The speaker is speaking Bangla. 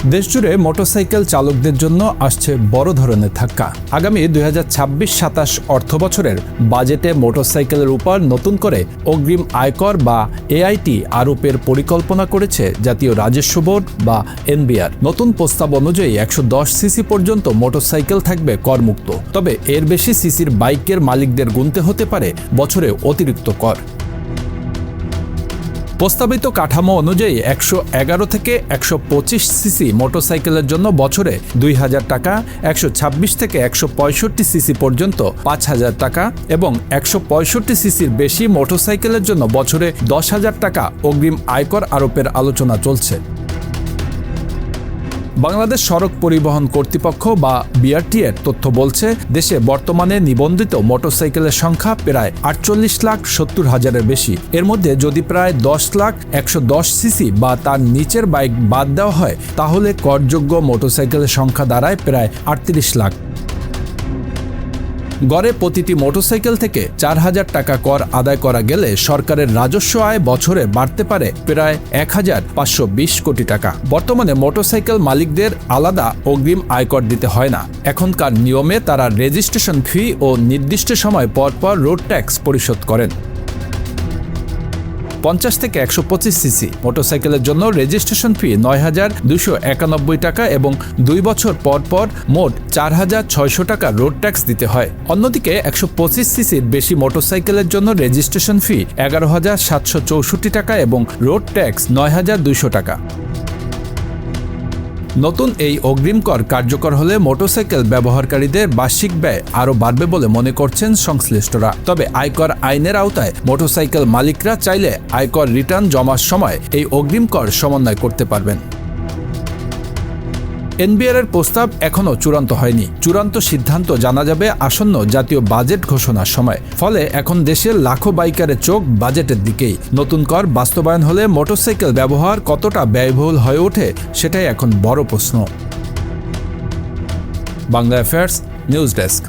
দেশজুড়ে মোটরসাইকেল চালকদের জন্য আসছে বড় ধরনের ধাক্কা। আগামী 2026-27 অর্থবছরের বাজেটে মোটরসাইকেলের উপর নতুন করে অগ্রিম আয়কর বা এআইটি আরোপের পরিকল্পনা করেছে জাতীয় রাজস্ব বোর্ড বা এনবিআর। নতুন প্রস্তাব অনুযায়ী 110 সিসি পর্যন্ত মোটরসাইকেল থাকবে করমুক্ত, তবে এর বেশি সিসির বাইকের মালিকদের গুনতে হতে পারে বছরে অতিরিক্ত কর। প্রস্তাবিত কাঠামো অনুযায়ী 111 থেকে 125 সিসি মোটরসাইকেলের জন্য বছরে 2,000 টাকা, 126 থেকে 165 সিসি পর্যন্ত 5,000 টাকা এবং 165 সিসির বেশি মোটরসাইকেলের জন্য বছরে 10,000 টাকা অগ্রিম আয়কর আরোপের আলোচনা চলছে। বাংলাদেশ সড়ক পরিবহন কর্তৃপক্ষ বা বিআরটি এর তথ্য বলছে, দেশে বর্তমানে নিবন্ধিত মোটরসাইকেলের সংখ্যা প্রায় 48,70,000-এর বেশি। এর মধ্যে যদি প্রায় 10,110 সিসি বা তার নিচের বাইক বাদ দেওয়া হয়, তাহলে করযোগ্য মোটরসাইকেলের সংখ্যা দাঁড়ায় প্রায় 38 লাখ। গড়ে প্রতিটি মোটরসাইকেল থেকে 4,000 টাকা কর আদায় করা গেলে সরকারের রাজস্ব আয় বছরে বাড়তে পারে প্রায় 1,520 কোটি টাকা। বর্তমানে মোটরসাইকেল মালিকদের আলাদা অগ্রিম আয়কর দিতে হয় না। এখনকার নিয়মে তারা রেজিস্ট্রেশন ফি ও নির্দিষ্ট সময় পর পর রোড ট্যাক্স পরিশোধ করেন। 50 থেকে 125 সিসি মোটরসাইকেলের জন্য রেজিস্ট্রেশন ফি 9,291 টাকা এবং 2 বছর পর পর মোট 4,600 টাকা রোড ট্যাক্স দিতে হয়। অন্যদিকে 125 সিসির বেশি মোটরসাইকেলের জন্য রেজিস্ট্রেশন ফি 11,764 টাকা এবং রোড ট্যাক্স 9,200 টাকা। নতুন এই অগ্রিম কর কার্যকর হলে মোটরসাইকেল ব্যবহারকারীদের বার্ষিক ব্যয় আরও বাড়বে বলে মনে করছেন সংশ্লিষ্টরা। তবে আয়কর আইনের আওতায় মোটরসাইকেল মালিকরা চাইলে আয়কর রিটার্ন জমার সময় এই অগ্রিম কর সমন্বয় করতে পারবেন। এনবিআর-এর প্রস্তাব এখনও চূড়ান্ত হয়নি। চূড়ান্ত সিদ্ধান্ত জানা যাবে আসন্ন জাতীয় বাজেট ঘোষণার সময়। ফলে এখন দেশের লাখো বাইকারের চোখ বাজেটের দিকেই। নতুন কর বাস্তবায়ন হলে মোটরসাইকেল ব্যবহার কতটা ব্যয়বহুল হয়ে ওঠে, সেটাই এখন বড় প্রশ্ন। Bangla affairs, news desk.